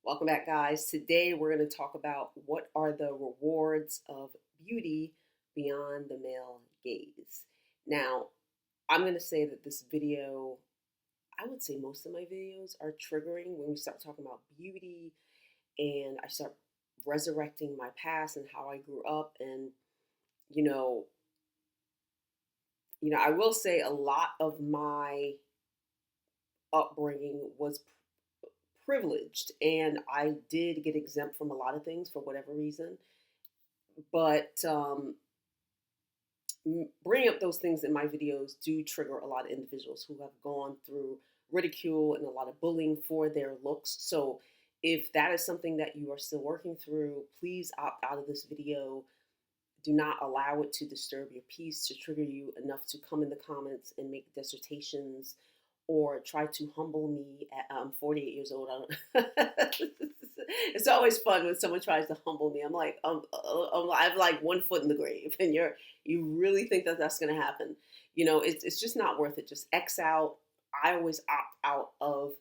Welcome back, guys. Today we're going to talk about what are the rewards of beauty beyond the male gaze. Now, I'm going to say that this video, I would say most of my videos are triggering when we start talking about beauty and I start resurrecting my past and how I grew up. And, you know, I will say a lot of my upbringing was privileged and I did get exempt from a lot of things for whatever reason. But bringing up those things in my videos do trigger a lot of individuals who have gone through ridicule and a lot of bullying for their looks. So if that is something that you are still working through, please opt out of this video. Do not allow it to disturb your peace, to trigger you enough to come in the comments and make dissertations or try to humble me at 48 years old. I don't It's always fun when someone tries to humble me. I'm like, I have like one foot in the grave, and you really think that that's going to happen? It's just not worth it. Just X out. I always opt out of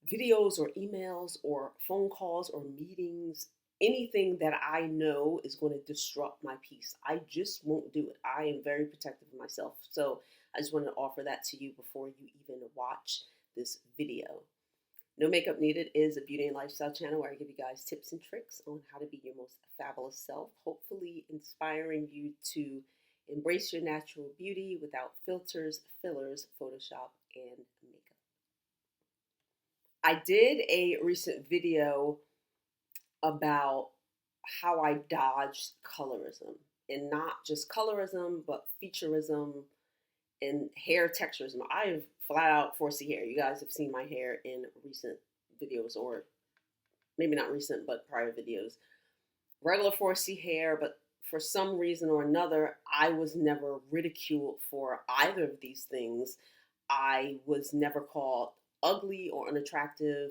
videos or emails or phone calls or meetings, anything that I know is going to disrupt my peace. I just won't do it. I am very protective of myself. So I just want to offer that to you before you even watch this video. No Makeup Needed is a beauty and lifestyle channel where I give you guys tips and tricks on how to be your most fabulous self, hopefully inspiring you to embrace your natural beauty without filters, fillers, Photoshop, and makeup. I did a recent video about how I dodged colorism, and not just colorism, but featureism and hair texturism. I have flat out 4C hair. You guys have seen my hair in recent videos, or maybe not recent, but prior videos. Regular 4C hair, but for some reason or another, I was never ridiculed for either of these things. I was never called ugly or unattractive.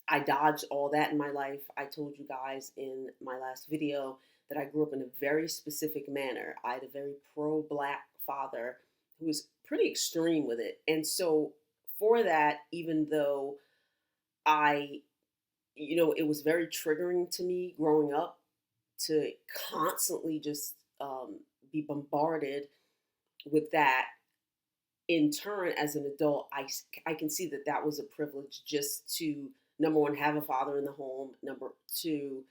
I dodged all that in my life. I told you guys in my last video that I grew up in a very specific manner. I had a very pro-black father who was pretty extreme with it. And so for that, even though it was very triggering to me growing up to constantly just be bombarded with that. In turn, as an adult, I can see that that was a privilege, just to, number one, have a father in the home, number two,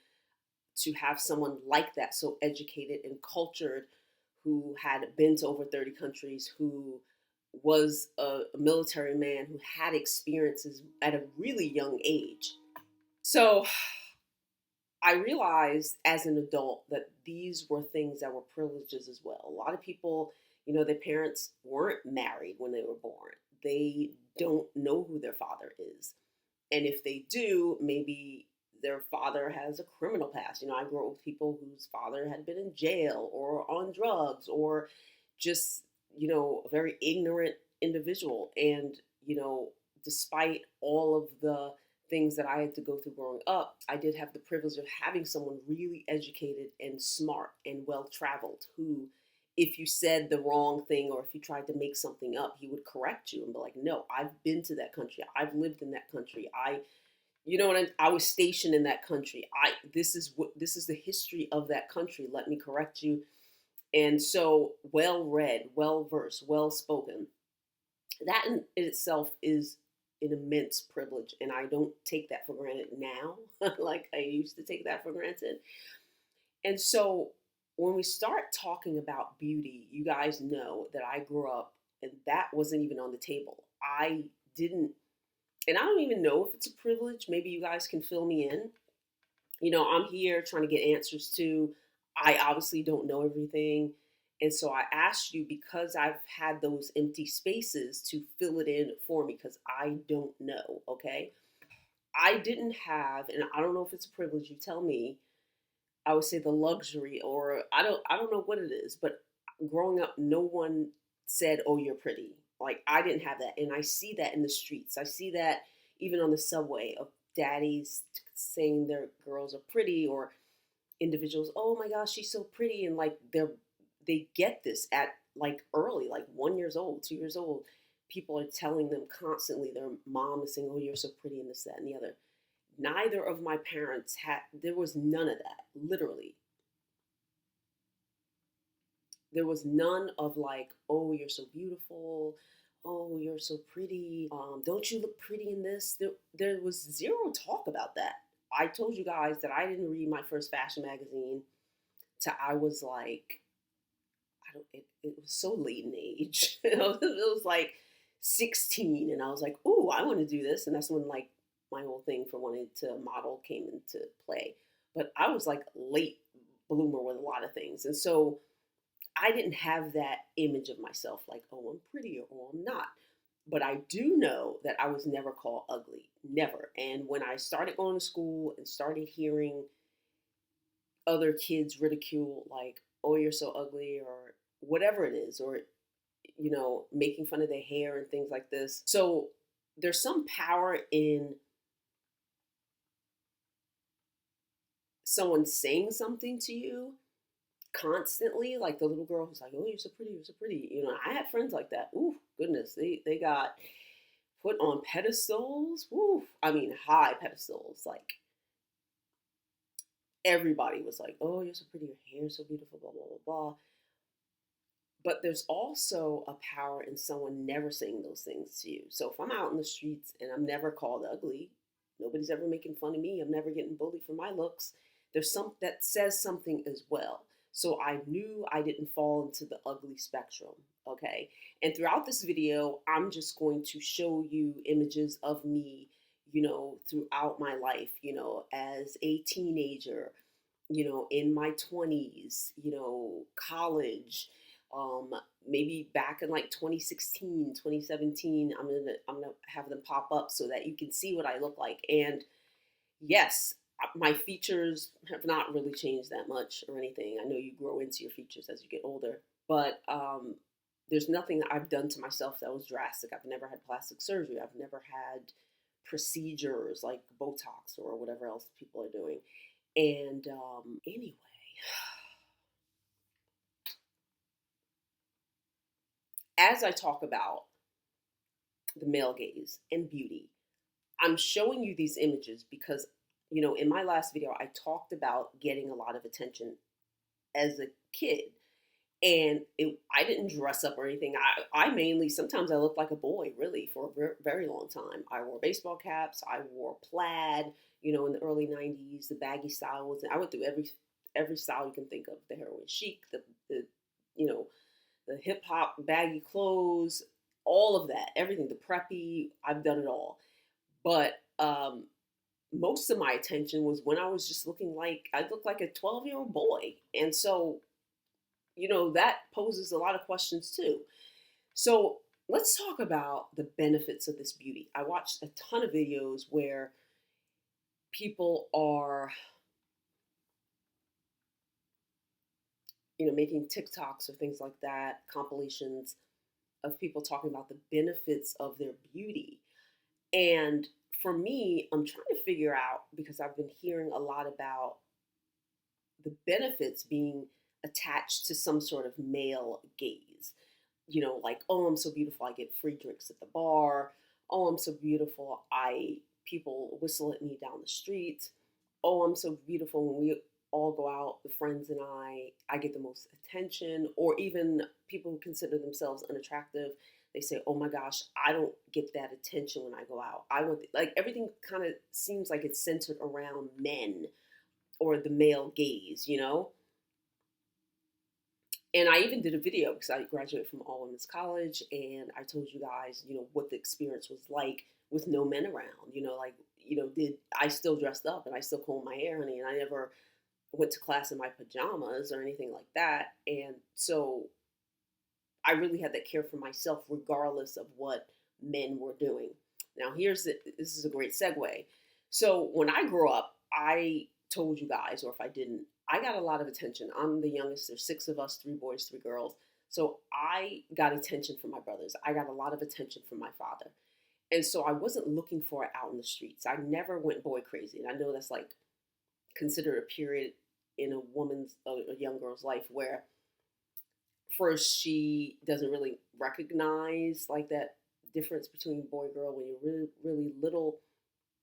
to have someone like that, so educated and cultured, who had been to over 30 countries, who was a military man, who had experiences at a really young age. So I realized as an adult that these were things that were privileges as well. A lot of people, their parents weren't married when they were born. They don't know who their father is. And if they do, maybe their father has a criminal past. I grew up with people whose father had been in jail or on drugs, or just, a very ignorant individual. And, despite all of the things that I had to go through growing up, I did have the privilege of having someone really educated and smart and well-traveled, who, if you said the wrong thing or if you tried to make something up, he would correct you and be like, no, I've been to that country. I've lived in that country. I was stationed in that country. This is the history of that country. Let me correct you. And so well-read, well-versed, well-spoken. That in itself is an immense privilege, and I don't take that for granted now like I used to take that for granted. And so when we start talking about beauty, you guys know that I grew up and that wasn't even on the table. I didn't, and I don't even know if it's a privilege. Maybe you guys can fill me in. I'm here trying to get answers to. I obviously don't know everything. And so I asked you, because I've had those empty spaces, to fill it in for me, because I don't know, okay? I didn't have, and I don't know if it's a privilege, you tell me, I would say the luxury, or I don't know what it is, but growing up, no one said, "Oh, you're pretty." Like, I didn't have that, and I see that in the streets. I see that even on the subway, of daddies saying their girls are pretty, or individuals, "Oh my gosh, she's so pretty," and like they get this at like early, like 1 years old, 2 years old. People are telling them constantly. Their mom is saying, "Oh, you're so pretty," and this, that, and the other. Neither of my parents had, there was none of that, literally. There was none of like, oh, you're so beautiful. Oh, you're so pretty. Don't you look pretty in this? There was zero talk about that. I told you guys that I didn't read my first fashion magazine till I was like, I don't, it was so late in age. It was like 16, and I was like, oh, I want to do this. And that's when like my whole thing for wanting to model came into play. But I was like late bloomer with a lot of things. And so I didn't have that image of myself like, oh, I'm pretty or I'm not. But I do know that I was never called ugly, never. And when I started going to school and started hearing other kids ridicule, like, oh, you're so ugly, or whatever it is, or, making fun of their hair and things like this. So there's some power in someone saying something to you constantly, like the little girl who's like, "Oh, you're so pretty, you're so pretty." I had friends like that. Ooh, goodness, they got put on pedestals. Ooh, I mean, high pedestals. Like everybody was like, "Oh, you're so pretty, your hair's so beautiful," blah blah blah blah. But there's also a power in someone never saying those things to you. So if I'm out in the streets and I'm never called ugly, nobody's ever making fun of me, I'm never getting bullied for my looks, there's some that says something as well. So I knew I didn't fall into the ugly spectrum, okay? And throughout this video, I'm just going to show you images of me, throughout my life, as a teenager, in my 20s, college, um, maybe back in like 2016, 2017. I'm gonna have them pop up so that you can see what I look like. And yes, my features have not really changed that much or anything. I know you grow into your features as you get older, but there's nothing that I've done to myself that was drastic. I've never had plastic surgery. I've never had procedures like Botox or whatever else people are doing. And anyway, as I talk about the male gaze and beauty, I'm showing you these images because, in my last video, I talked about getting a lot of attention as a kid. And I didn't dress up or anything. I mainly, sometimes I looked like a boy, really, for a very long time. I wore baseball caps. I wore plaid, in the early 90s, the baggy style was, I went through every style you can think of, the heroin chic, the you know, the hip hop baggy clothes, all of that, everything, the preppy, I've done it all. But most of my attention was when I was just looking like, I looked like a 12-year-old boy. And so, that poses a lot of questions too. So let's talk about the benefits of this beauty. I watched a ton of videos where people are, making TikToks or things like that, compilations of people talking about the benefits of their beauty. And for me, I'm trying to figure out, because I've been hearing a lot about the benefits being attached to some sort of male gaze. Like, oh, I'm so beautiful, I get free drinks at the bar. Oh, I'm so beautiful, people whistle at me down the street. Oh, I'm so beautiful, when we all go out, the friends and I get the most attention. Or even people who consider themselves unattractive, they say, oh my gosh, I don't get that attention when I go out. I want, like, everything kind of seems like it's centered around men or the male gaze. And I even did a video because I graduated from all women's college, and I told you guys, what the experience was like with no men around. Like, did I still dressed up and I still combed my hair, honey, and I never went to class in my pajamas or anything like that. And so I really had that care for myself regardless of what men were doing. Now, this is a great segue. So when I grew up, I told you guys, or if I didn't, I got a lot of attention. I'm the youngest. There's 6 of us, 3 boys, 3 girls. So I got attention from my brothers. I got a lot of attention from my father. And so I wasn't looking for it out in the streets. I never went boy crazy. And I know that's like considered a period in a young girl's life where first she doesn't really recognize like that difference between boy girl when you're really, really little.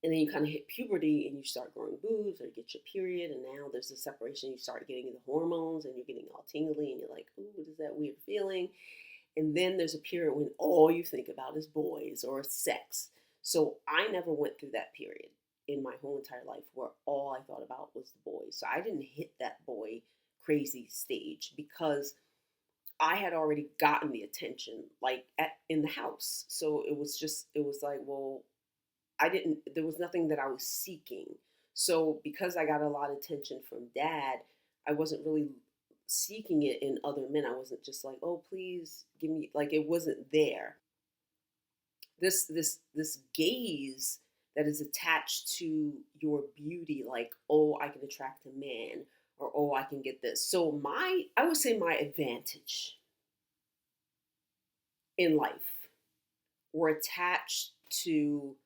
And then you kind of hit puberty and you start growing boobs or you get your period, and now there's a separation. You start getting the hormones and you're getting all tingly and you're like, ooh, what is that weird feeling? And then there's a period when all you think about is boys or sex. So I never went through that period in my whole entire life where all I thought about was the boys. So I didn't hit that boy crazy stage because I had already gotten the attention like in the house. So it was like, well, there was nothing that I was seeking. So because I got a lot of attention from dad, I wasn't really seeking it in other men. I wasn't just like, oh, please give me, like, it wasn't there. This gaze that is attached to your beauty, like, oh, I can attract a man, or oh, I can get this. So I would say my advantage in life were attached to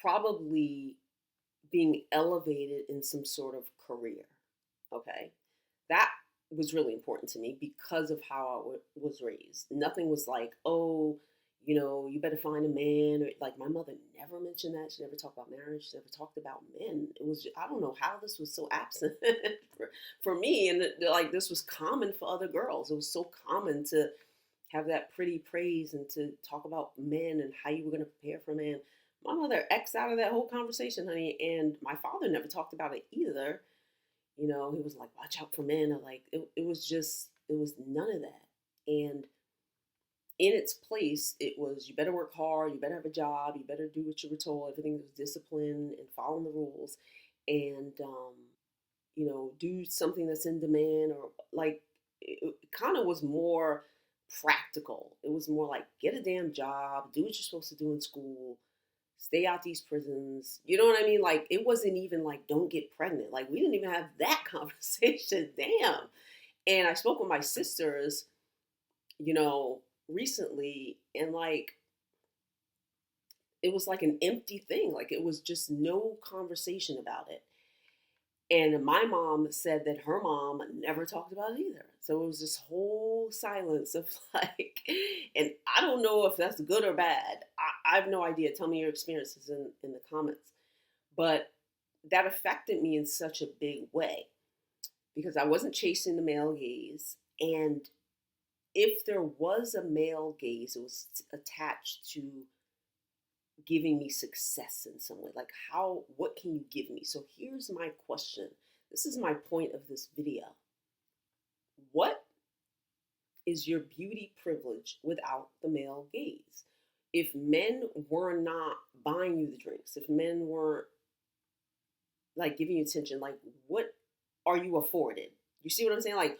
probably being elevated in some sort of career. Okay. That was really important to me because of how was raised. Nothing was like, oh, you better find a man. Or like my mother never mentioned that. She never talked about marriage. She never talked about men. It was, I don't know how this was so absent for me. And like this was common for other girls. It was so common to have that pretty praise and to talk about men and how you were going to prepare for a man. My mother X'd out of that whole conversation, honey, and my father never talked about it either. He was like, watch out for men. Or like, it was none of that. And in its place, it was, you better work hard, you better have a job, you better do what you were told. Everything was discipline and following the rules, and do something that's in demand, or like it kind of was more practical. It was more like get a damn job, do what you're supposed to do in school, stay out these prisons. You know what I mean? Like it wasn't even like don't get pregnant. Like we didn't even have that conversation. Damn. And I spoke with my sisters, recently, and like it was like an empty thing. Like it was just no conversation about it. And my mom said that her mom never talked about it either. So it was this whole silence of like, and I don't know if that's good or bad. I have no idea. Tell me your experiences in the comments. But that affected me in such a big way because I wasn't chasing the male gaze. And if there was a male gaze, it was attached to giving me success in some way. Like what can you give me? So here's my question. This is my point of this video. What is your beauty privilege without the male gaze? If men were not buying you the drinks, if men weren't like giving you attention, like what are you afforded? You see what I'm saying? Like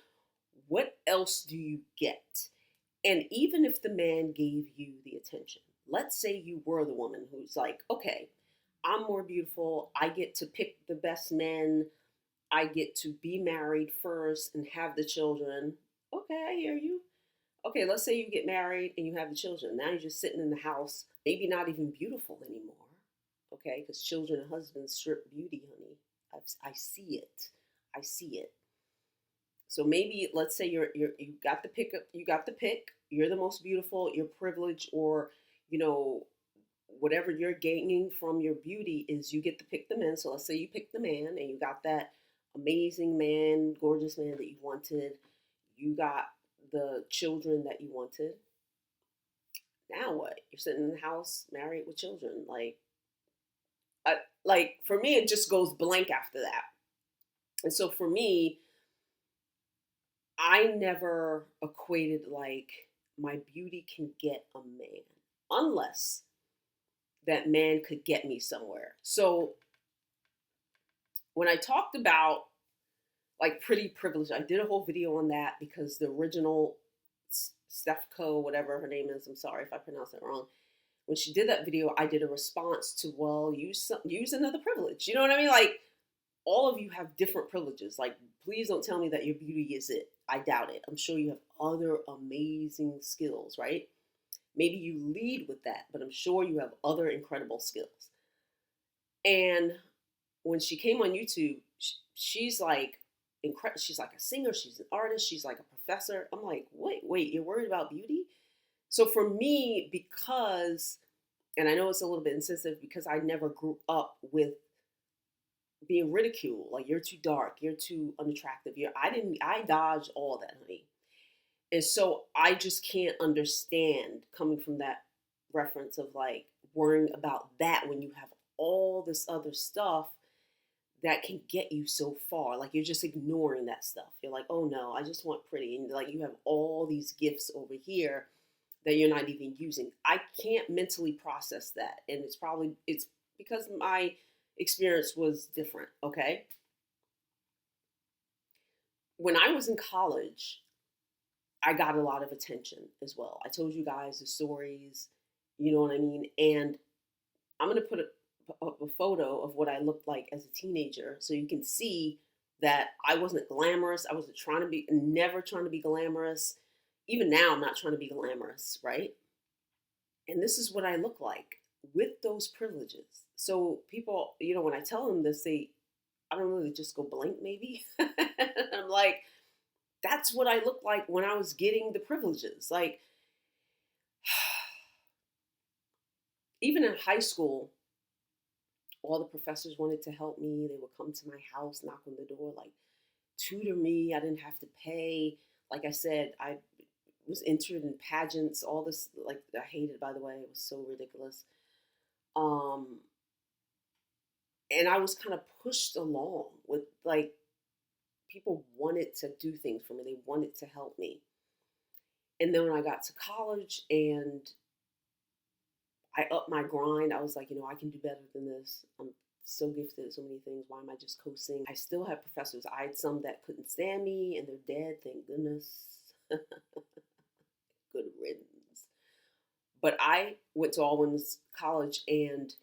what else do you get? And even if the man gave you the attention, let's say you were the woman who's like, okay, I'm more beautiful. I get to pick the best men. I get to be married first and have the children. Okay, I hear you. Okay, let's say you get married and you have the children. Now you're just sitting in the house, maybe not even beautiful anymore. Okay, because children and husbands strip beauty, honey. I see it. I see it. So maybe let's say you got the pick. You got the pick. You're the most beautiful. You're privileged, or whatever you're gaining from your beauty is you get to pick the men. So let's say you pick the man and you got that amazing man, gorgeous man that you wanted. You got the children that you wanted. Now what? You're sitting in the house, married with children. Like for me, it just goes blank after that. And so for me, I never equated like my beauty can get a man unless that man could get me somewhere. So when I talked about like pretty privilege, I did a whole video on that because the original Stefco, whatever her name is, I'm sorry if I pronounced it wrong. When she did that video, I did a response to, well, use another privilege. You know what I mean? Like all of you have different privileges. Like, please don't tell me that your beauty is it. I doubt it. I'm sure you have other amazing skills, right? Maybe you lead with that, but I'm sure you have other incredible skills. And when she came on YouTube, she's like she's like a singer, she's an artist, she's like a professor. I'm like, wait, you're worried about beauty? So for me, because, and I know it's a little bit insensitive because I never grew up with being ridiculed, like you're too dark, you're too unattractive. I dodged all that, honey. And so I just can't understand coming from that reference of like worrying about that when you have all this other stuff that can get you so far. Like you're just ignoring that stuff. You're like, oh no, I just want pretty. And like you have all these gifts over here that you're not even using. I can't mentally process that. And it's because my experience was different, okay? When I was in college, I got a lot of attention as well. I told you guys the stories, you know what I mean? And I'm going to put a photo of what I looked like as a teenager so you can see that I wasn't glamorous. I wasn't trying to be, never trying to be glamorous. Even now, I'm not trying to be glamorous, right? And this is what I look like with those privileges. So people, when I tell them this, I don't know, they just go blank maybe. I'm like, that's what I looked like when I was getting the privileges. Like, even in high school, all the professors wanted to help me. They would come to my house, knock on the door, like tutor me. I didn't have to pay. Like I said, I was entered in pageants, all this, like I hated, by the way. It was so ridiculous. Um, and I was kind of pushed along with like people wanted to do things for me. They wanted to help me. And then when I got to college and I upped my grind, I was like, I can do better than this. I'm so gifted at so many things. Why am I just coasting? I still have professors. I had some that couldn't stand me and they're dead, thank goodness. Good riddance. But I went to all women's college and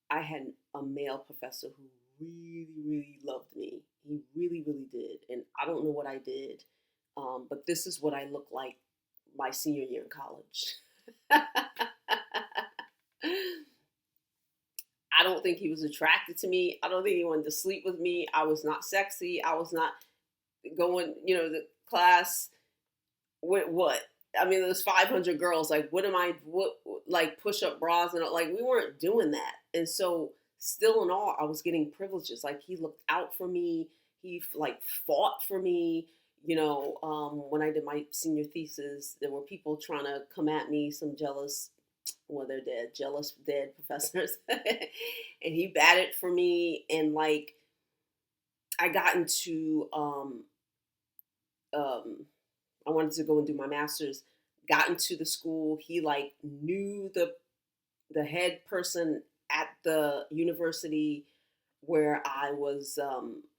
I had a male professor who really, really loved me. He really, really did. And I don't know what I did, but this is what I looked like my senior year in college. I don't think he was attracted to me. I don't think he wanted to sleep with me. I was not sexy. I was not going, the class with what? I mean, there's 500 girls. Like, like push up bras and like, we weren't doing that. And so, still in all, I was getting privileges. Like, he looked out for me. He like fought for me. When I did my senior thesis, there were people trying to come at me, some jealous, well, they're dead, jealous, dead professors. And he batted for me. And like, I got into, I wanted to go and do my master's, got into the school. He like knew the head person at the university where I was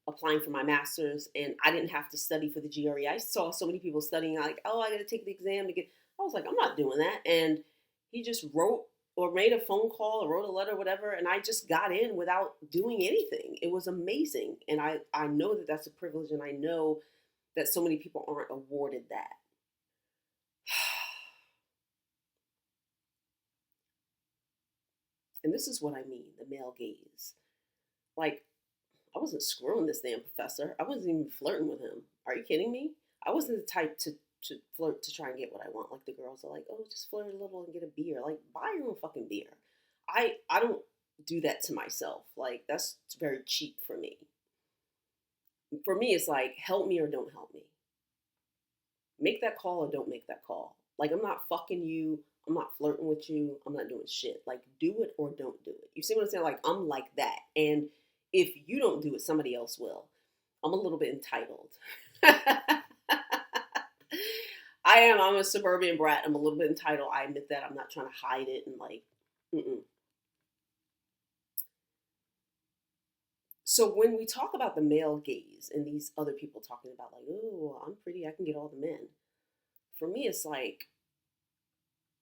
applying for my master's, and I didn't have to study for the GRE. I saw so many people studying, like, oh, I got to take the exam to get. I was like, I'm not doing that. And he just wrote or made a phone call or wrote a letter, or whatever, and I just got in without doing anything. It was amazing, and I know that that's a privilege, and I know that so many people aren't awarded that. And this is what I mean, the male gaze. Like, I wasn't screwing this damn professor. I wasn't even flirting with him. Are you kidding me? I wasn't the type to flirt to try and get what I want. Like the girls are like, oh, just flirt a little and get a beer. Like, buy your own fucking beer. I don't do that to myself. Like, that's very cheap for me. For me, it's like, help me or don't help me. Make that call or don't make that call. Like, I'm not fucking you. I'm not flirting with you. I'm not doing shit. Like, do it or don't do it. You see what I'm saying? Like, I'm like that. And if you don't do it, somebody else will. I'm a little bit entitled. I am. I'm a suburban brat. I'm a little bit entitled. I admit that. I'm not trying to hide it and like, mm-mm. So when we talk about the male gaze and these other people talking about like, oh, I'm pretty, I can get all the men. For me, it's like,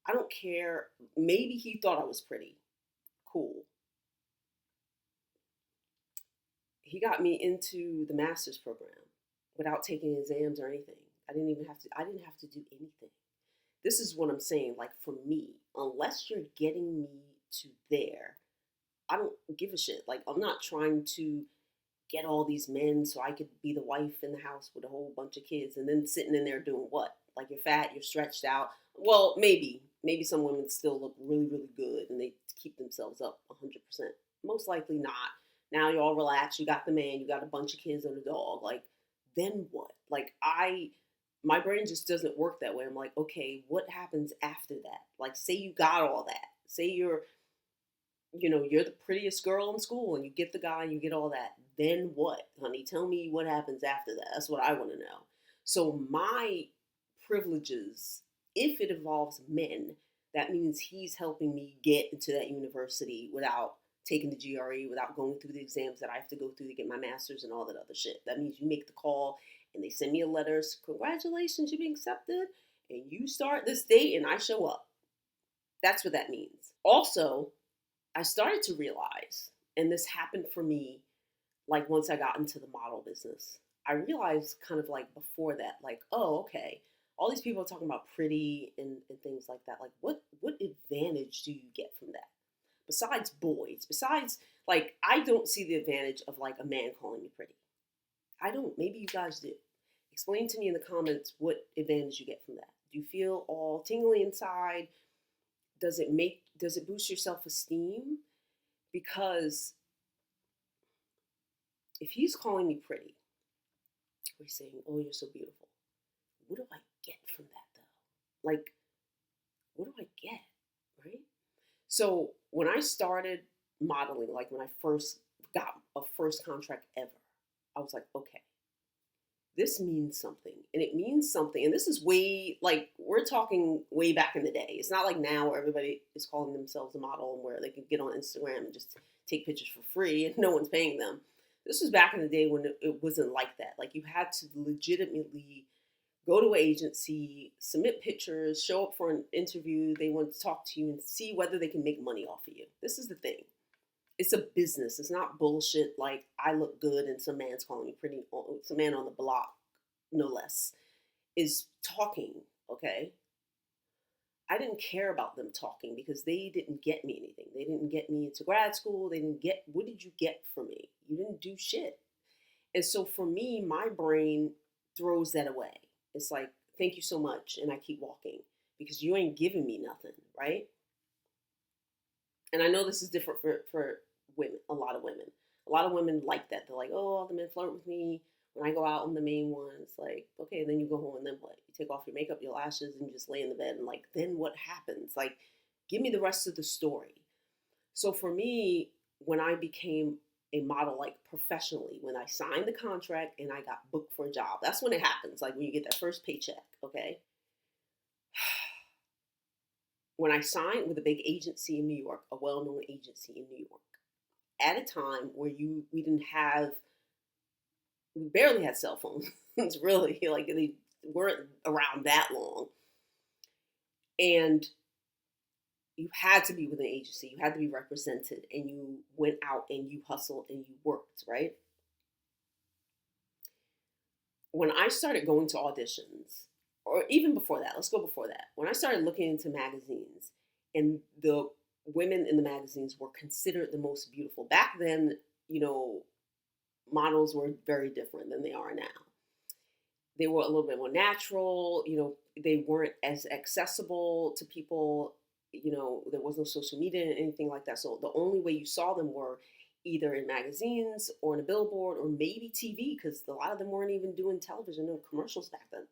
I don't care. Maybe he thought I was pretty. Cool. He got me into the master's program without taking exams or anything. I didn't have to do anything. This is what I'm saying. Like for me, unless you're getting me to there, I don't give a shit. Like I'm not trying to get all these men so I could be the wife in the house with a whole bunch of kids and then sitting in there doing what? Like you're fat, you're stretched out. Well, maybe some women still look really, really good and they keep themselves up 100%. Most likely not. Now you're all relaxed. You got the man. You got a bunch of kids and a dog. Like, then what? Like my brain just doesn't work that way. I'm like, okay, what happens after that? Like, say you got all that. Say you're the prettiest girl in school and you get the guy and you get all that. Then what, honey? Tell me what happens after that. That's what I want to know. So my privileges, if it involves men, that means he's helping me get into that university without taking the GRE, without going through the exams that I have to go through to get my master's and all that other shit. That means you make the call and they send me a letter. Congratulations, you've been accepted. And you start this date and I show up. That's what that means. Also, I started to realize, and this happened for me, like once I got into the model business, I realized kind of like before that, like, oh, okay, all these people are talking about pretty and things like that. Like, what advantage do you get from that? Besides boys, besides, like, I don't see the advantage of like a man calling me pretty. I don't. Maybe you guys do. Explain to me in the comments what advantage you get from that. Do you feel all tingly inside? Does it boost your self-esteem? Because if he's calling me pretty, or he's saying, oh, you're so beautiful, what do I get from that though? Like, what do I get? Right? So when I started modeling, like when I first got a first contract ever, I was like, okay, this means something. And it means something. And this is way, like, we're talking way back in the day. It's not like now where everybody is calling themselves a model and where they can get on Instagram and just take pictures for free and no one's paying them. This was back in the day when it wasn't like that. Like, you had to legitimately go to an agency, submit pictures, show up for an interview. They want to talk to you and see whether they can make money off of you. This is the thing. It's a business. It's not bullshit like I look good and some man's calling me pretty. Some man on the block, no less, is talking, okay? I didn't care about them talking because they didn't get me anything. They didn't get me into grad school. They didn't get, what did you get from me? You didn't do shit. And so for me, my brain throws that away. It's like, thank you so much. And I keep walking because you ain't giving me nothing, right? And I know this is different for women, a lot of women. A lot of women like that. They're like, oh, all the men flirt with me. When I go out, I'm the main one. It's like, okay, then you go home and then what? You take off your makeup, your lashes, and you just lay in the bed and like, then what happens? Like, give me the rest of the story. So for me, when I became a model, like professionally, when I signed the contract and I got booked for a job, that's when it happens. Like when you get that first paycheck, okay? When I signed with a big agency in New York, a well-known agency in New York, at a time where we barely had cell phones. It's really like they weren't around that long. And you had to be with an agency, you had to be represented, and you went out and you hustled and you worked, right? When I started going to auditions, or even before that, let's go before that. When I started looking into magazines and the women in the magazines were considered the most beautiful. Back then, models were very different than they are now. They were a little bit more natural, they weren't as accessible to people, there was no social media and anything like that. So the only way you saw them were either in magazines or in a billboard or maybe TV, because a lot of them weren't even doing television or commercials back then.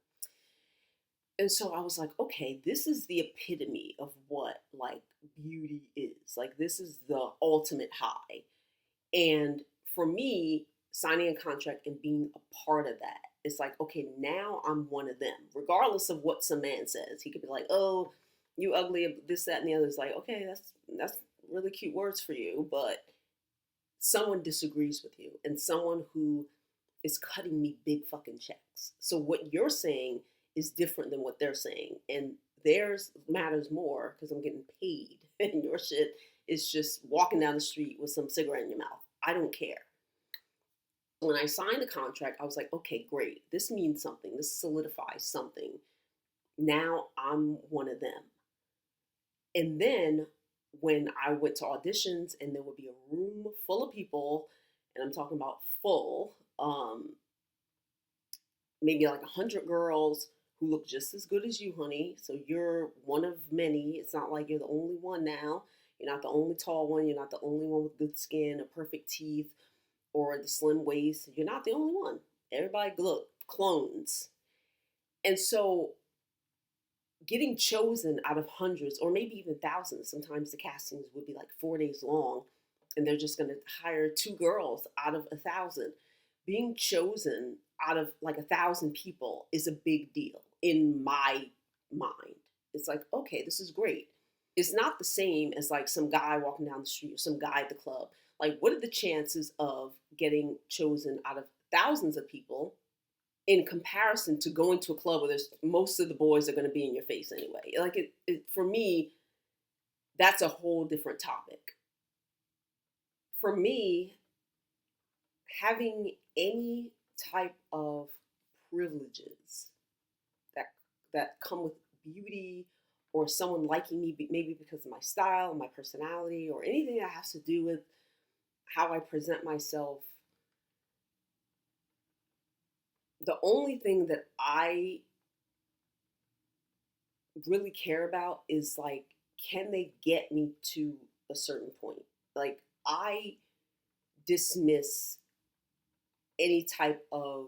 And so I was like, okay, this is the epitome of what like beauty is. Like, this is the ultimate high. And for me, signing a contract and being a part of that, it's like, okay, now I'm one of them, regardless of what some man says. He could be like, oh, you ugly, this, that, and the other. It's like, okay, that's really cute words for you, but someone disagrees with you and someone who is cutting me big fucking checks. So what you're saying is different than what they're saying, and theirs matters more because I'm getting paid, and your shit is just walking down the street with some cigarette in your mouth. I don't care. When I signed the contract, I was like, okay, great. This means something. This solidifies something. Now I'm one of them. And then when I went to auditions and there would be a room full of people, and I'm talking about full, maybe like 100 girls, who look just as good as you, honey. So you're one of many. It's not like you're the only one now. You're not the only tall one. You're not the only one with good skin or perfect teeth or the slim waist. You're not the only one. Everybody look clones. And so getting chosen out of hundreds or maybe even thousands, sometimes the castings would be like 4 days long and they're just going to hire two girls out of 1,000. Being chosen out of like 1,000 people is a big deal in my mind. It's like, okay, this is great. It's not the same as like some guy walking down the street or some guy at the club. Like, what are the chances of getting chosen out of thousands of people in comparison to going to a club where there's most of the boys are going to be in your face anyway? Like, for me, that's a whole different topic. For me, having any type of privileges that come with beauty or someone liking me maybe because of my style, my personality, or anything that has to do with how I present myself, the only thing that I really care about is like, can they get me to a certain point? Like, I dismiss any type of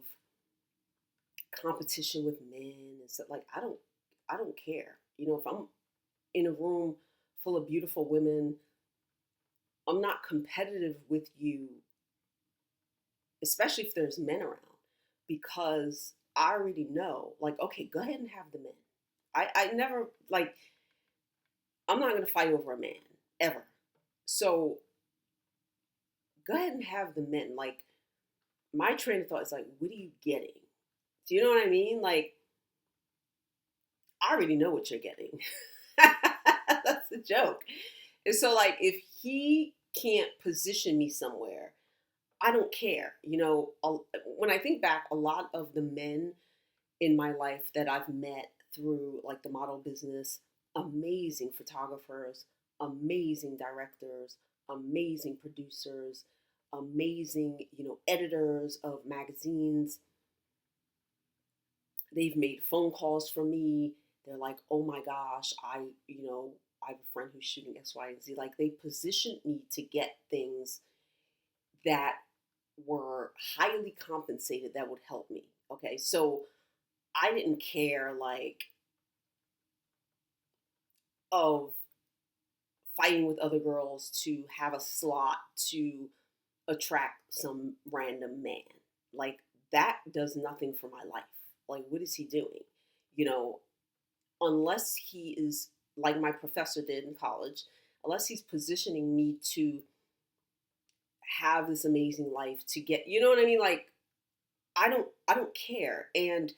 competition with men and stuff. Like, I don't care. You know, if I'm in a room full of beautiful women, I'm not competitive with you, especially if there's men around, because I already know, like, okay, go ahead and have the men. I never, like, I'm not going to fight over a man, ever. So go ahead and have the men. Like, my train of thought is like, what are you getting? Do you know what I mean? Like, I already know what you're getting. That's the joke. And so, like, if he can't position me somewhere, I don't care. You know, when I think back, a lot of the men in my life that I've met through like the model business, amazing photographers, amazing directors, amazing producers, amazing, you know, editors of magazines. They've made phone calls for me. They're like, oh my gosh, I have a friend who's shooting X, Y, and Z. Like, they positioned me to get things that were highly compensated that would help me. Okay, so I didn't care, like, of fighting with other girls to have a slot to attract some random man. Like, that does nothing for my life. Like, what is he doing? You know, unless he is, like my professor did in college, unless he's positioning me to have this amazing life to get, you know what I mean? Like, I don't care. And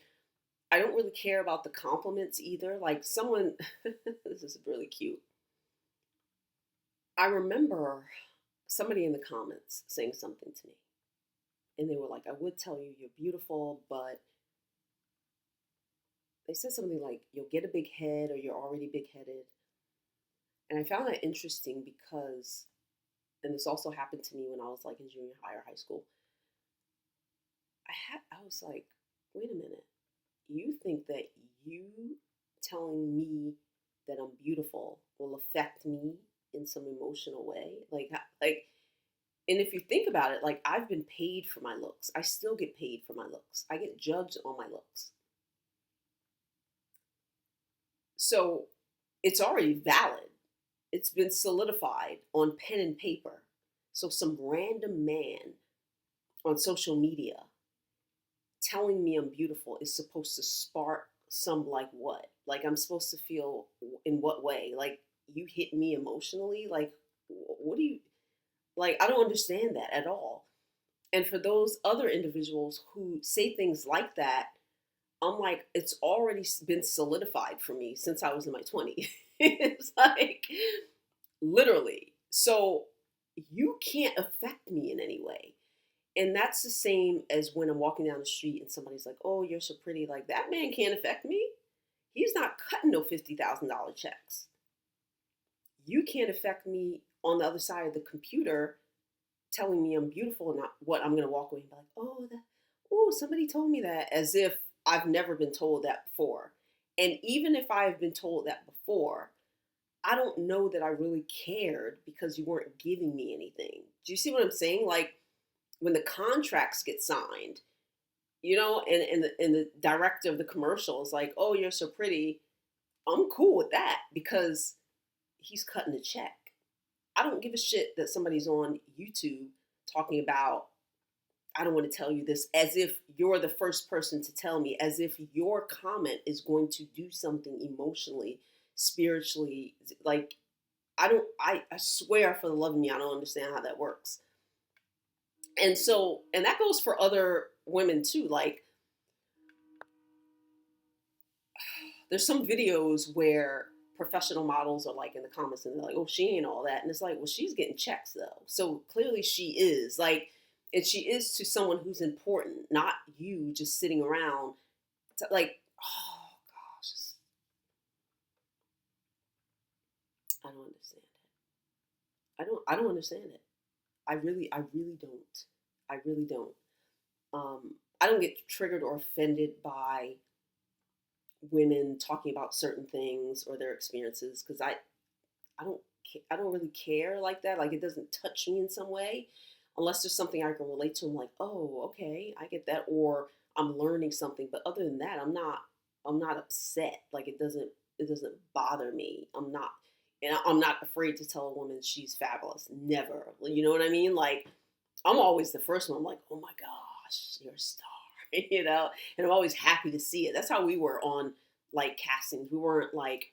I don't really care about the compliments either. Like, someone, this is really cute. I remember somebody in the comments saying something to me. And they were like, I would tell you you're beautiful, but they said something like, you'll get a big head or you're already big headed. And I found that interesting because, and this also happened to me when I was like in junior high or high school. I was like, wait a minute. You think that you telling me that I'm beautiful will affect me in some emotional way? And if you think about it, like, I've been paid for my looks. I still get paid for my looks. I get judged on my looks. So it's already valid. It's been solidified on pen and paper. So some random man on social media telling me I'm beautiful is supposed to spark some, like, what? Like, I'm supposed to feel in what way? Like, you hit me emotionally? Like, what do you, like, I don't understand that at all. And for those other individuals who say things like that, I'm like, it's already been solidified for me since I was in my 20s. It's like, literally. So you can't affect me in any way. And that's the same as when I'm walking down the street and somebody's like, oh, you're so pretty. Like, that man can't affect me. He's not cutting no $50,000 checks. You can't affect me on the other side of the computer telling me I'm beautiful and not what I'm going to walk away and be like, oh, somebody told me that, as if I've never been told that before. And even if I've been told that before, I don't know that I really cared because you weren't giving me anything. Do you see what I'm saying? Like when the contracts get signed, and the director of the commercial is like, "Oh, you're so pretty." I'm cool with that because he's cutting a check. I don't give a shit that somebody's on YouTube talking about, I don't want to tell you this, as if you're the first person to tell me, as if your comment is going to do something emotionally, spiritually. Like, I swear for the love of me, I don't understand how that works. And that goes for other women too. Like, there's some videos where professional models are like in the comments and they're like, "Oh, she ain't all that," and it's like, well, she's getting checks though, so clearly she is. Like, and she is to someone who's important, not you just sitting around like, oh gosh, I don't understand it. I don't understand it. I really don't. I really don't. I don't get triggered or offended by women talking about certain things or their experiences because I don't really care like that. Like, it doesn't touch me in some way unless there's something I can relate to. I'm like, oh, okay, I get that, or I'm learning something. But other than that, I'm not upset. Like, it doesn't bother me. I'm not afraid to tell a woman she's fabulous. Never. You know what I mean? Like, I'm always the first one. I'm like, oh my gosh, you're a star, And I'm always happy to see it. That's how we were on like castings. We weren't like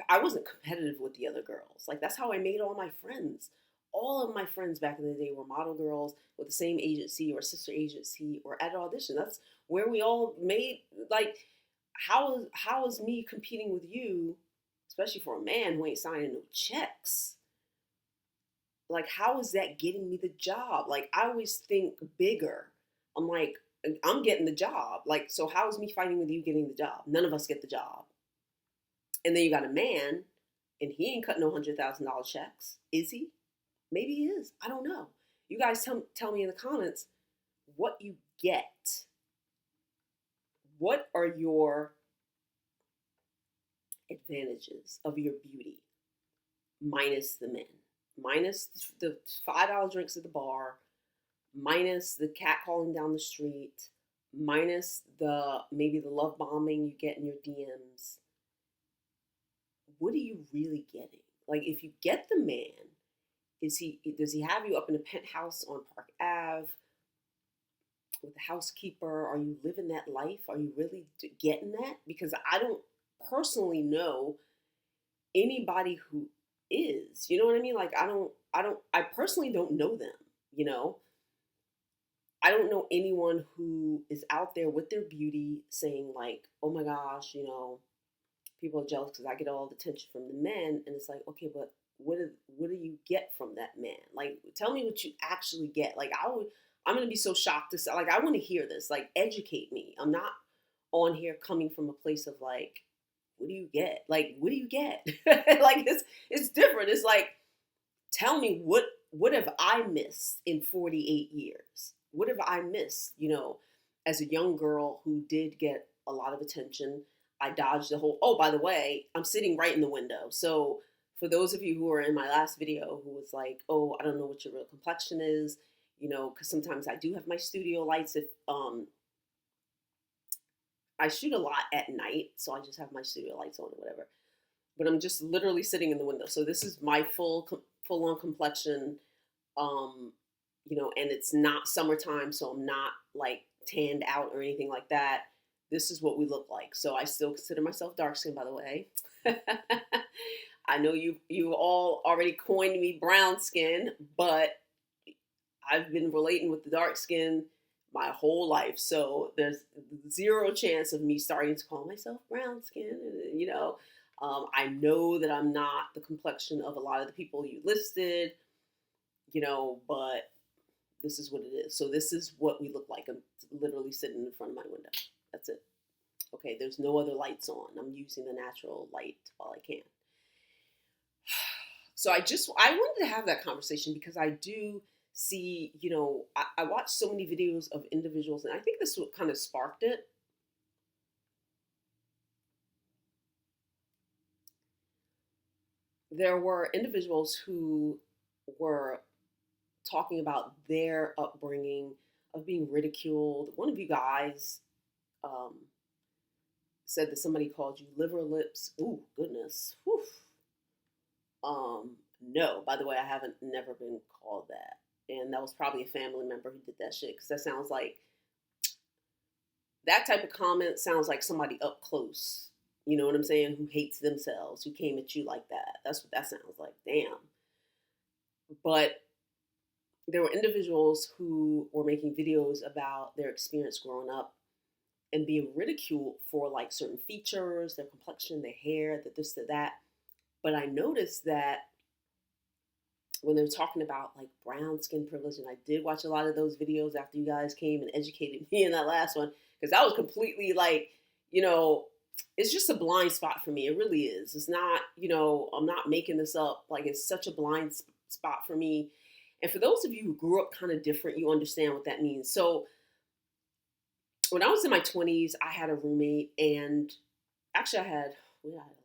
I wasn't competitive with the other girls. Like, that's how I made all my friends. All of my friends back in the day were model girls with the same agency or sister agency or at audition. That's where we all made, like, how is me competing with you, especially for a man who ain't signing no checks? Like, how is that getting me the job? Like, I always think bigger. I'm like, I'm getting the job. Like, so how is me fighting with you getting the job? None of us get the job. And then you got a man, and he ain't cutting no $100,000 checks, is he? Maybe he is. I don't know. You guys tell me in the comments what you get. What are your advantages of your beauty minus the men, minus the $5 drinks at the bar, minus the cat calling down the street, minus the maybe the love bombing you get in your DMs? What are you really getting? Like, if you get the man, does he have you up in a penthouse on Park Ave with a housekeeper? Are you living that life? Are you really getting that? Because I don't personally know anybody who is. You know what I mean? Like, I personally don't know them, you know? I don't know anyone who is out there with their beauty saying like, "Oh my gosh, people are jealous because I get all the attention from the men," and it's like, okay, but what do you get from that man? Like, tell me what you actually get. Like, I'm gonna be so shocked to say, like, I want to hear this. Like, educate me. I'm not on here coming from a place of like, what do you get? Like, what do you get? Like, it's different. It's like, tell me what have I missed in 48 years? What have I missed? As a young girl who did get a lot of attention, I dodged the whole, oh, by the way, I'm sitting right in the window. So for those of you who were in my last video who was like, oh, I don't know what your real complexion is, because sometimes I do have my studio lights. If I shoot a lot at night, so I just have my studio lights on or whatever. But I'm just literally sitting in the window. So this is my full on complexion, and it's not summertime, so I'm not like tanned out or anything like that. This is what we look like. So I still consider myself dark skinned, by the way. I know you all already coined me brown skin, but I've been relating with the dark skin my whole life. So there's zero chance of me starting to call myself brown skin. I know that I'm not the complexion of a lot of the people you listed, but this is what it is. So this is what we look like. I'm literally sitting in front of my window. That's it. Okay, there's no other lights on. I'm using the natural light while I can. So I wanted to have that conversation because I do see, I watched so many videos of individuals, and I think this what kind of sparked it. There were individuals who were talking about their upbringing of being ridiculed. One of you guys um, said that somebody called you liver lips. Ooh, goodness. Whew. No, by the way, I haven't never been called that. And that was probably a family member who did that shit, because that sounds like that type of comment sounds like somebody up close. You know what I'm saying? Who hates themselves, who came at you like that. That's what that sounds like. Damn. But there were individuals who were making videos about their experience growing up and being ridiculed for like certain features, their complexion, their hair, the this, the that. But I noticed that when they're talking about like brown skin privilege, and I did watch a lot of those videos after you guys came and educated me in that last one, because that was completely like, you know, it's just a blind spot for me. It really is. It's not, I'm not making this up. Like, it's such a blind spot for me. And for those of you who grew up kind of different, you understand what that means. So when I was in my 20s, I had a roommate, and actually we had a lot of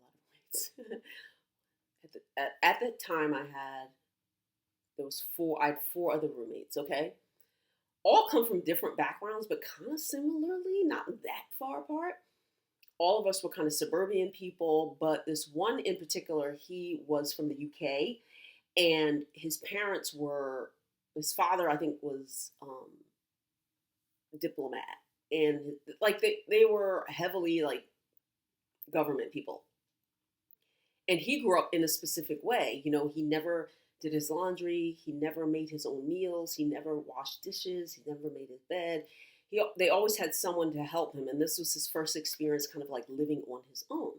roommates. At that time, I had four other roommates, okay? All come from different backgrounds, but kind of similarly, not that far apart. All of us were kind of suburban people, but this one in particular, he was from the UK, and his father, I think, was a diplomat. And like they were heavily like government people. And he grew up in a specific way. He never did his laundry. He never made his own meals. He never washed dishes. He never made his bed. They always had someone to help him. And this was his first experience kind of like living on his own.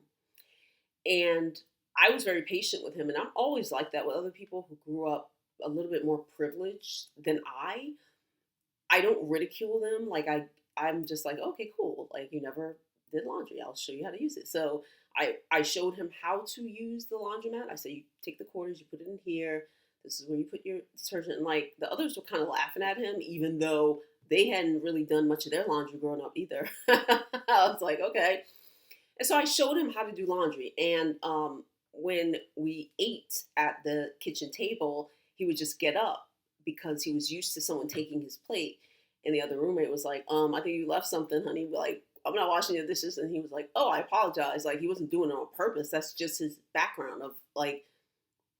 And I was very patient with him. And I'm always like that with other people who grew up a little bit more privileged than I don't ridicule them. Like I'm just like, okay, cool. Like, you never did laundry. I'll show you how to use it. So I showed him how to use the laundromat. I said, you take the quarters, you put it in here. This is where you put your detergent. And like the others were kind of laughing at him, even though they hadn't really done much of their laundry growing up either. I was like, okay. And so I showed him how to do laundry. And when we ate at the kitchen table, he would just get up because he was used to someone taking his plate. And the other roommate was like, I think you left something, honey. We're like, I'm not washing your dishes. And he was like, oh, I apologize. Like, he wasn't doing it on purpose. That's just his background of like,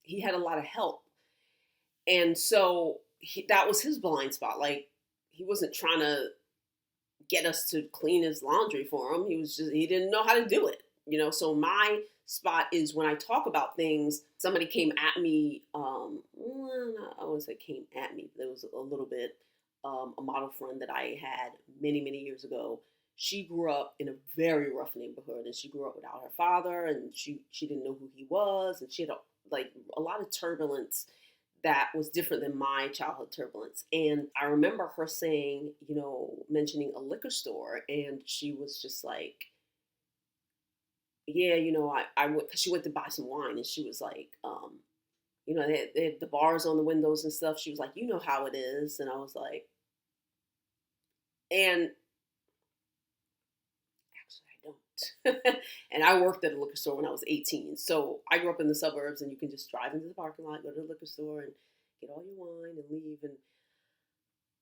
he had a lot of help. And so that was his blind spot. Like, he wasn't trying to get us to clean his laundry for him. He didn't know how to do it. So my spot is when I talk about things, somebody came at me, I wouldn't say came at me, but there was a little bit, a model friend that I had many, many years ago. She grew up in a very rough neighborhood, and she grew up without her father, and she didn't know who he was, and she had a lot of turbulence that was different than my childhood turbulence. And I remember her saying, mentioning a liquor store, and she was just like, yeah, I went, cause she went to buy some wine, and she was like, they had the bars on the windows and stuff. She was like, you know how it is. And I was like, and actually I don't. And I worked at a liquor store when I was 18. So I grew up in the suburbs, and you can just drive into the parking lot, go to the liquor store and get all your wine and leave. And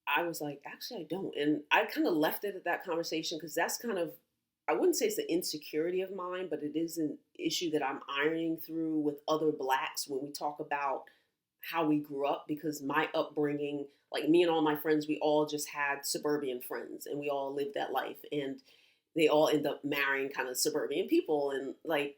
I was like, actually, I don't. And I kind of left it at that conversation, because that's kind of, I wouldn't say it's an insecurity of mine, but it is an issue that I'm ironing through with other Blacks when we talk about how we grew up. Because my upbringing, like me and all my friends, we all just had suburban friends, and we all lived that life. And they all end up marrying kind of suburban people. And like,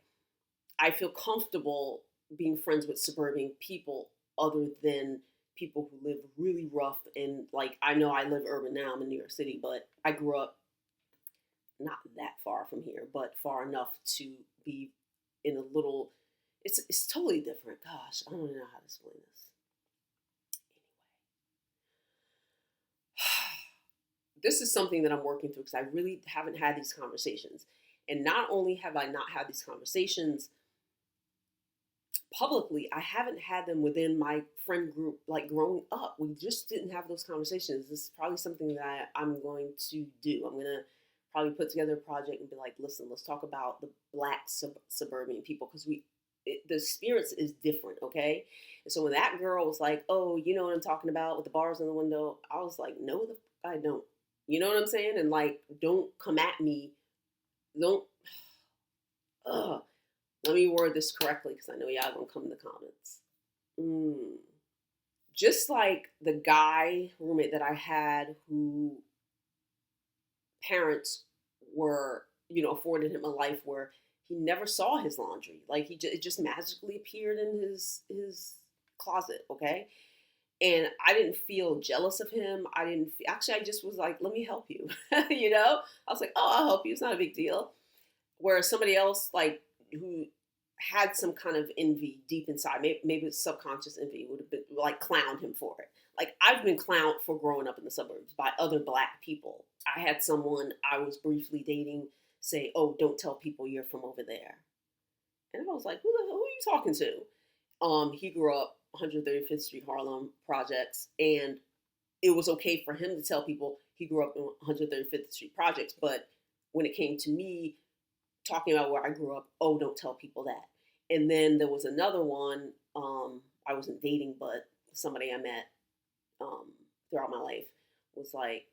I feel comfortable being friends with suburban people other than people who live really rough. And like, I know I live urban now, I'm in New York City, but I grew up not that far from here, but far enough to be in a little, it's totally different. Gosh, I don't even know how to explain this. This is something that I'm working through, because I really haven't had these conversations. And not only have I not had these conversations, publicly. I haven't had them within my friend group, like growing up. We just didn't have those conversations. This is probably something that I'm going to do. I'm going to probably put together a project and be like, listen, let's talk about the black suburban people, because the experience is different, okay? And so when that girl was like, oh, you know what I'm talking about with the bars in the window, I was like, no, I don't. You know what I'm saying? And like, don't come at me. Don't, ugh. Let me word this correctly because I know y'all gonna come in the comments. Just like the guy roommate that I had, who parents were, afforded him a life where he never saw his laundry. Like it just magically appeared in his closet. Okay, and I didn't feel jealous of him. Actually, I just was like, let me help you. I was like, oh, I'll help you. It's not a big deal. Whereas somebody else, like, who had some kind of envy deep inside, maybe it's subconscious envy, would have been like clowned him for it. Like, I've been clowned for growing up in the suburbs by other black people. I had someone I was briefly dating say, oh, don't tell people you're from over there. And I was like, who are you talking to? He grew up 135th Street, Harlem projects, and it was okay for him to tell people he grew up in 135th Street projects. But when it came to me talking about where I grew up, oh, don't tell people that. And then there was another one, I wasn't dating, but somebody I met throughout my life was like,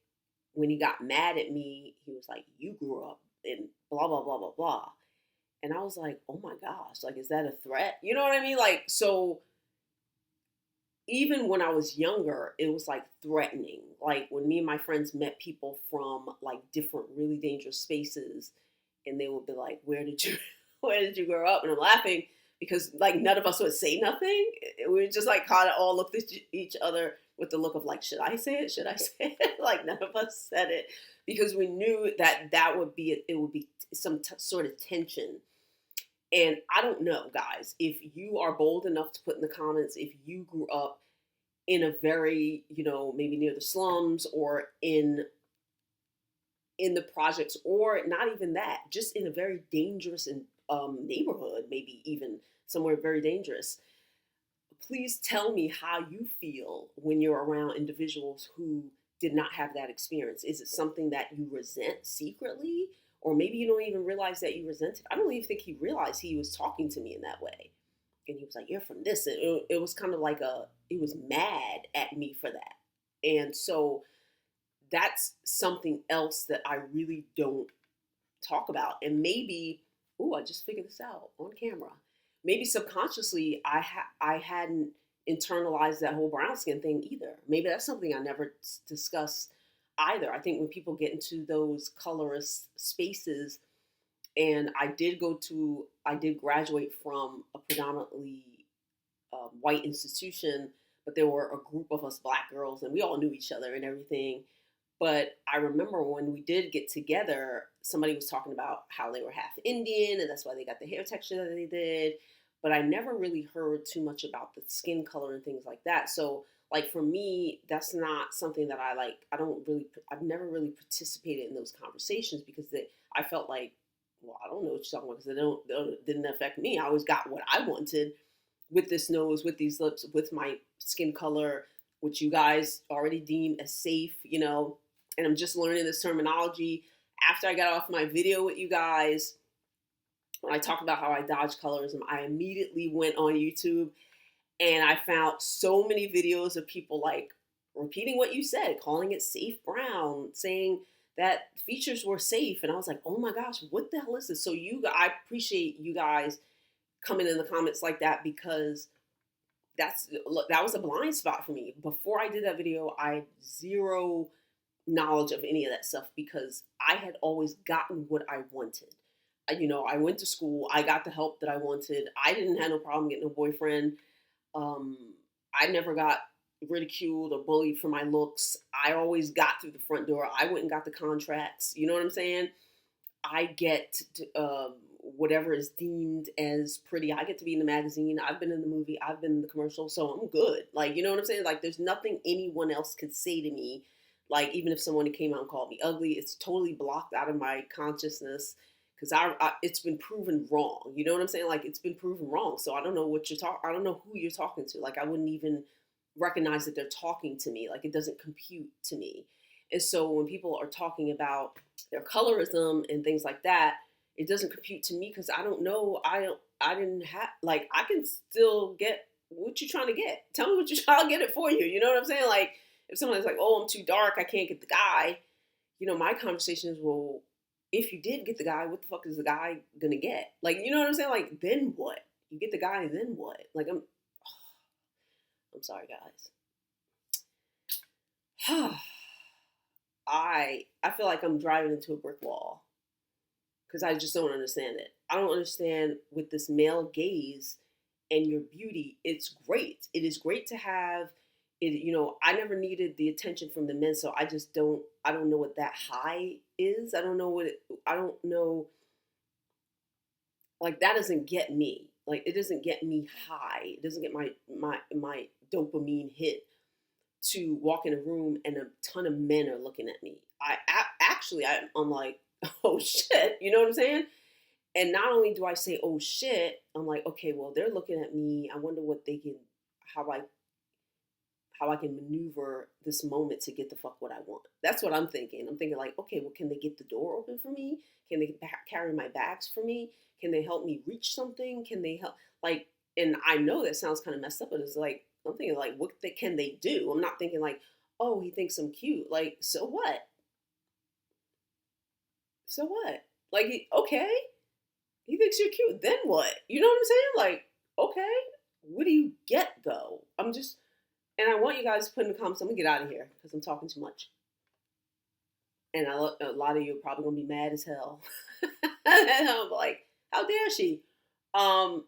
when he got mad at me, he was like, you grew up in blah, blah, blah, blah, blah. And I was like, oh my gosh, like, is that a threat? You know what I mean? Like, so even when I was younger, it was like threatening. Like, when me and my friends met people from like different really dangerous spaces, and they would be like, where did you grow up? And I'm laughing because like none of us would say nothing. We just like kind of all looked at each other with the look of like, should I say it? Should I say it? Like, none of us said it because we knew that would be some sort of tension. And I don't know, guys, if you are bold enough to put in the comments if you grew up in a very, maybe near the slums or in the projects, or not even that, just in a very dangerous neighborhood, maybe even somewhere very dangerous. Please tell me how you feel when you're around individuals who did not have that experience. Is it something that you resent secretly? Or maybe you don't even realize that you resent it. I don't even think he realized he was talking to me in that way. And he was like, you're from this. And it was kind of like he was mad at me for that. And so that's something else that I really don't talk about. And maybe, I just figured this out on camera. Maybe subconsciously I hadn't internalized that whole brown skin thing either. Maybe that's something I never discussed either. I think when people get into those colorist spaces, and I did graduate from a predominantly white institution, but there were a group of us black girls, and we all knew each other and everything. But I remember when we did get together, somebody was talking about how they were half Indian, and that's why they got the hair texture that they did. But I never really heard too much about the skin color and things like that. So, like, for me, that's not something that I've never really participated in those conversations because I felt like, well, I don't know what you're talking about because it didn't affect me. I always got what I wanted with this nose, with these lips, with my skin color, which you guys already deem as safe, and I'm just learning this terminology after I got off my video with you guys. When I talked about how I dodge colorism, I immediately went on YouTube and I found so many videos of people like repeating what you said, calling it safe brown, saying that features were safe. And I was like, oh my gosh, what the hell is this? So I appreciate you guys coming in the comments like that, because that was a blind spot for me. Before I did that video, I had zero knowledge of any of that stuff because I had always gotten what I wanted. I went to school. I got the help that I wanted. I didn't have no problem getting a boyfriend. I never got ridiculed or bullied for my looks. I always got through the front door. I went and got the contracts. You know what I'm saying? I get whatever is deemed as pretty. I get to be in the magazine. I've been in the movie. I've been in the commercial. So I'm good. Like, you know what I'm saying? Like, there's nothing anyone else could say to me. Like, even if someone came out and called me ugly, it's totally blocked out of my consciousness because it's been proven wrong. You know what I'm saying? Like it's been proven wrong. So I don't know what you're talking. I don't know who you're talking to. Like I wouldn't even recognize that they're talking to me. Like it doesn't compute to me. And so when people are talking about their colorism and things like that, it doesn't compute to me because I don't know. I didn't have like I can still get what you trying to get. Tell me what you're trying to get it for you. You know what I'm saying? Like if someone's like, oh, I'm too dark, I can't get the guy. You know, my conversation is, well, if you did get the guy, what the fuck is the guy gonna get? Like, you know what I'm saying? Like, then what? You get the guy, then what? Like, I'm sorry, guys. I feel like I'm driving into a brick wall because I just don't understand it. I don't understand with this male gaze and your beauty. It's great. It is great to have it. You know, I never needed the attention from the men, so I just don't. I don't know what that high is. I don't know what. I don't know. Like that doesn't get me. Like it doesn't get me high. It doesn't get my dopamine hit to walk in a room and a ton of men are looking at me. I'm like, oh shit, you know what I'm saying? And not only do I say, oh shit, I'm like, okay, well they're looking at me. I wonder what they can, how I can maneuver this moment to get the fuck what I want. That's what I'm thinking. I'm thinking like, okay, well, can they get the door open for me? Can they carry my bags for me? Can they help me reach something? Can they help? Like, and I know that sounds kind of messed up, but it's like, I'm thinking like, can they do? I'm not thinking like, oh, he thinks I'm cute. Like, so what? So what? Like, okay, he thinks you're cute. Then what? You know what I'm saying? Like, okay, what do you get though? And I want you guys to put in the comments. I'm gonna get out of here because I'm talking too much. And a lot of you are probably gonna be mad as hell. And I'm like, how dare she? Um,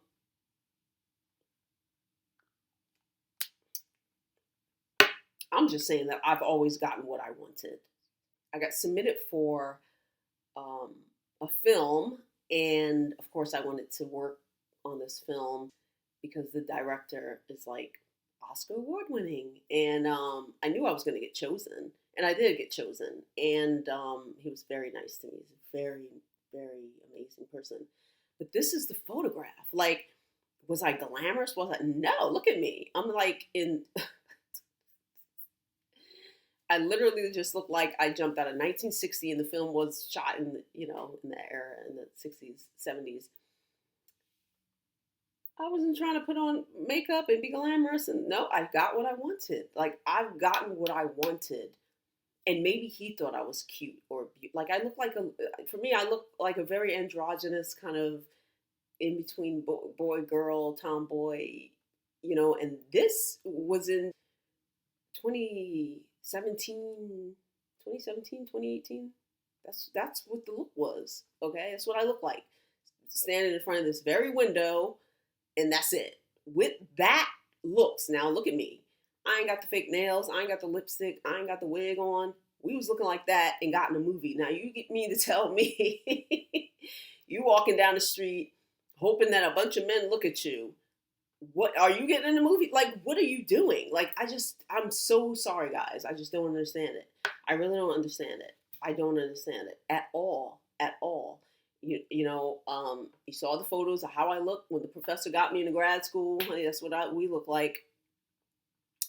I'm just saying that I've always gotten what I wanted. I got submitted for um, a film, and of course, I wanted to work on this film because the director is like Oscar award winning, and I knew I was going to get chosen, and I did get chosen, and he was very nice to me. He's a very, very amazing person. But this is the photograph. Like, was I glamorous? Was I? No, look at me. I'm like in. I literally just looked like I jumped out of 1960, and the film was shot in the, in that era in the 60s, 70s. I wasn't trying to put on makeup and be glamorous, and no, I got what I wanted. Like I've gotten what I wanted, and maybe he thought I was cute or like I look like for me, I look like a very androgynous kind of in between boy, girl, tomboy, and this was in 2017, 2017, 2018. That's what the look was. Okay, that's what I look like, standing in front of this very window, and that's it. With that looks, now look at me. I ain't got the fake nails. I ain't got the lipstick. I ain't got the wig on. We was looking like that and got in a movie. Now you get me to tell me you walking down the street hoping that a bunch of men look at you. What are you getting in the movie? Like, what are you doing? Like, I'm so sorry, guys. I just don't understand it. I really don't understand it. I don't understand it at all. At all. You saw the photos of how I look when the professor got me into grad school. Honey, that's what we look like.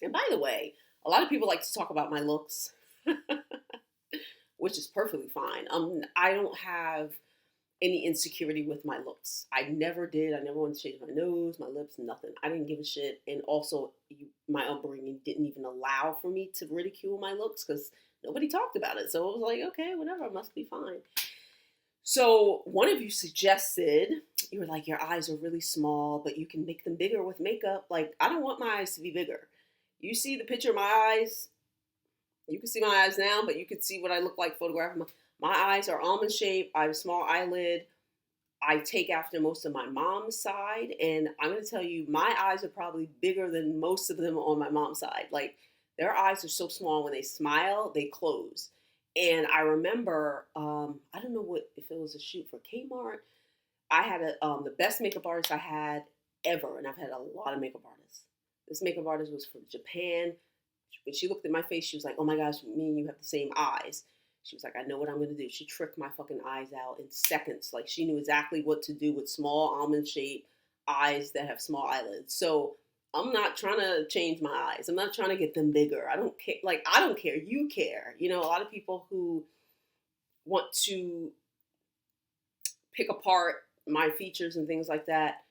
And by the way, a lot of people like to talk about my looks, which is perfectly fine. I don't have any insecurity with my looks. I never did. I never wanted to change my nose, my lips, nothing. I didn't give a shit. And also, my upbringing didn't even allow for me to ridicule my looks because nobody talked about it. So it was like, okay, whatever, I must be fine. So one of you suggested, you were like, your eyes are really small, but you can make them bigger with makeup. Like, I don't want my eyes to be bigger. You see the picture of my eyes? You can see my eyes now, but you could see what I look like photographed. My eyes are almond shaped. I have a small eyelid. I take after most of my mom's side. And I'm going to tell you, my eyes are probably bigger than most of them on my mom's side. Like, their eyes are so small when they smile, they close. And I remember, I don't know if it was a shoot for Kmart. I had the best makeup artist I had ever. And I've had a lot of makeup artists. This makeup artist was from Japan. When she looked at my face, she was like, oh my gosh, me and you have the same eyes. She was like, I know what I'm gonna do. She tricked my fucking eyes out in seconds. Like she knew exactly what to do with small almond shaped eyes that have small eyelids. So I'm not trying to change my eyes. I'm not trying to get them bigger. I don't care. Like I don't care. You care. You know, a lot of people who want to pick apart my features and things like that,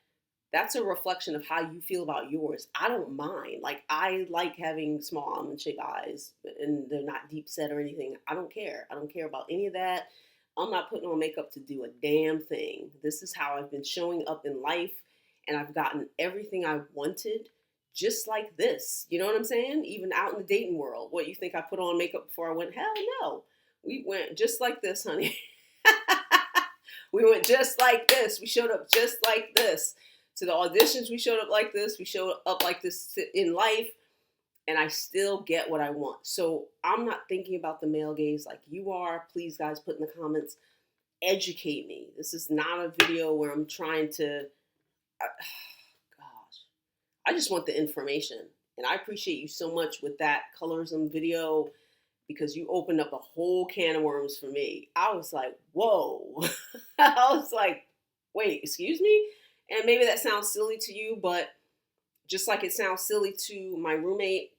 that's a reflection of how you feel about yours. I don't mind. Like I like having small almond shaped eyes and they're not deep set or anything. I don't care. I don't care about any of that. I'm not putting on makeup to do a damn thing. This is how I've been showing up in life and I've gotten everything I wanted just like this. You know what I'm saying? Even out in the dating world. What, you think I put on makeup before I went? Hell no. We went just like this, honey. We went just like this. We showed up just like this. To the auditions, we showed up like this. We showed up like this in life. And I still get what I want. So I'm not thinking about the male gaze like you are. Please, guys, put in the comments. Educate me. This is not a video where I'm trying to... gosh. I just want the information. And I appreciate you so much with that colorism video, because you opened up a whole can of worms for me. I was like, whoa. I was like, wait, excuse me? And maybe that sounds silly to you, but just like it sounds silly to my roommate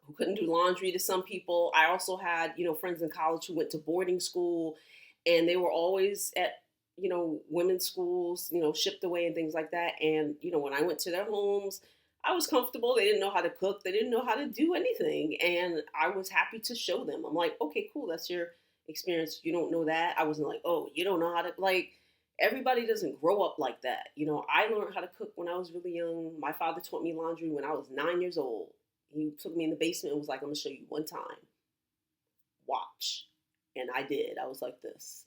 who couldn't do laundry to some people, I also had, friends in college who went to boarding school and they were always at, women's schools, shipped away and things like that. And, when I went to their homes, I was comfortable. They didn't know how to cook. They didn't know how to do anything. And I was happy to show them. I'm like, okay, cool. That's your experience. You don't know that. I wasn't like, oh, you don't know how to, like, everybody doesn't grow up like that. I learned how to cook when I was really young. My father taught me laundry when I was 9 years old. He took me in the basement and was like, I'm going to show you one time. Watch. And I did. I was like this.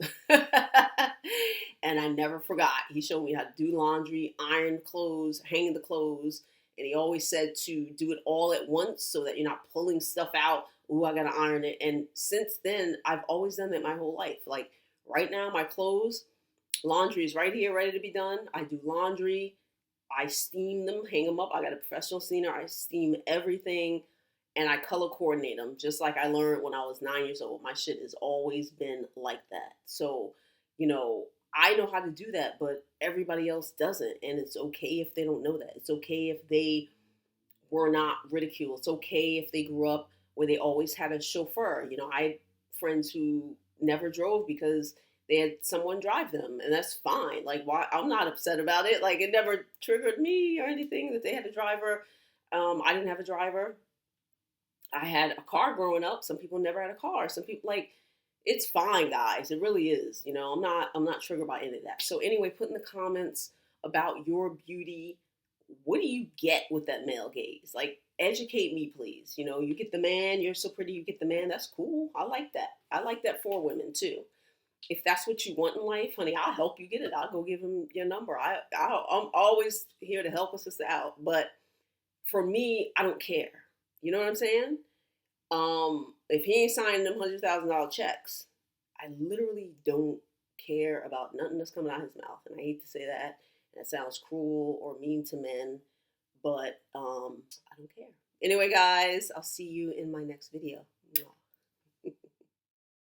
And I never forgot. He showed me how to do laundry, iron clothes, hang the clothes. And he always said to do it all at once so that you're not pulling stuff out. Ooh, I got to iron it. And since then, I've always done that my whole life. Like right now, my clothes, laundry is right here, ready to be done. I do laundry. I steam them, hang them up. I got a professional steamer. I steam everything. And I color coordinate them, just like I learned when I was 9 years old. My shit has always been like that. So, I know how to do that, but everybody else doesn't. And it's okay if they don't know that. It's okay if they were not ridiculed. It's okay if they grew up where they always had a chauffeur. I had friends who never drove because they had someone drive them, and that's fine. Like, why? I'm not upset about it. Like, it never triggered me or anything that they had a driver. I didn't have a driver. I had a car growing up. Some people never had a car. Some people, like, it's fine, guys. It really is. I'm not triggered by any of that. So anyway, put in the comments about your beauty. What do you get with that male gaze? Like, educate me, please. You get the man. You're so pretty. You get the man. That's cool. I like that. I like that for women too. If that's what you want in life, honey, I'll help you get it. I'll go give him your number. I'm always here to help a sister out. But for me, I don't care. You know what I'm saying? If he ain't signing them $100,000 checks, I literally don't care about nothing that's coming out of his mouth. And I hate to say that. That sounds cruel or mean to men, but I don't care. Anyway, guys, I'll see you in my next video.